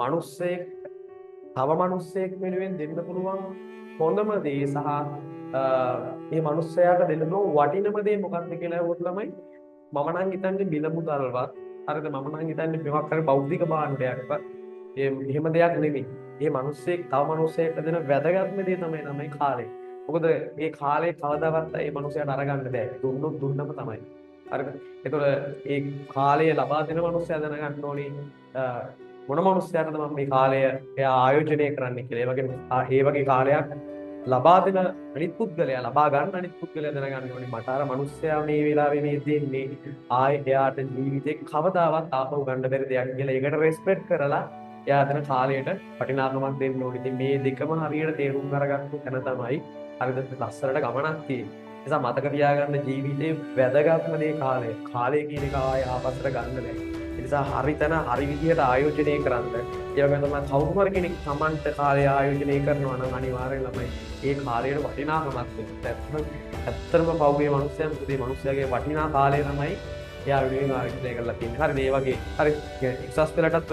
මිනිස්සෙක් තව මිනිස්සෙක් වෙනුවෙන් දෙන්න පුළුවන් හොඳම දේ සහ මේ මිනිස්සයාට දෙන්න වටිනම දේ මොකක්ද කියලා අහුවොත් ළමයි මම නම් හිතන්නේ මිල මුදල්වත් හරිද මම නම් හිතන්නේ මොකක් හරි බෞද්ධික භාණ්ඩයක්වත් එහෙම දෙයක් නෙමෙයි. මේ මිනිස්සෙක් තව මිනිස්සෙක්ට දෙන වැදගත්ම දේ තමයි කාලය. මොකද මේ කාලේ කවදාවත් මේ මිනිස්සයාට අරගන්න බෑ. දුන්නොත් දුන්නම තමයි. හරිද? ඒතකොට ඒ කාලය ලබා දෙන මිනිස්සයා දැනගන්න ඕනේ මොන මිනිස්සයාටද මම මේ කාලය එයා ආයෝජනය කරන්න කියලා. ඒ වගේ කාලයක් ලබා දෙන අනිත් පුද්ගලයා ලබා ගන්න අනිත් පුද්ගලයා දැනගන්න ඕනේ මට අර මිනිස්සයා මේ වෙලාවේ මේ දෙන්නේ ආයේ එයාට ජීවිතේ කවදාවත් ආපහු ගන්න බැරි දෙයක් කියලා ඒකට රෙස්පෙක්ට් කරලා එයා දෙන කාලයට වටිනාකමක් දෙන්න ඕනේ. ඉතින් මේ දෙකම හරියට තේරුම් අරගත්තු තැන තමයි හරිද ලස්සනට ගමනක් තියෙන්නේ. නිසා මතක තියාගන්න ජීවිතේ වැදගත්ම දේ කාලය. කාලය කියන එක ආයේ ආපස්සට ගන්න බෑ. ඒ නිසා හරි තැන හරි විදියට ආයෝජනය කරන්න. ඒ වගේම තමයි කවුරු හරි කෙනෙක් Tamanට කාලය ආයෝජනය කරනවා නම් අනිවාර්යෙන් ළමයි ඒ කාලයට වටිනාකමක් දෙන්න. ඇත්තටම පෞගේ මිනිස්සයන් පුතේ මිනිස්සයාගේ වටිනා කාලය තමයි එයා වෙනුවෙන් ආයෝජනය කරලා තියෙන්නේ. හරිද? ඒ වගේ හරි එක්සස් පෙළටත්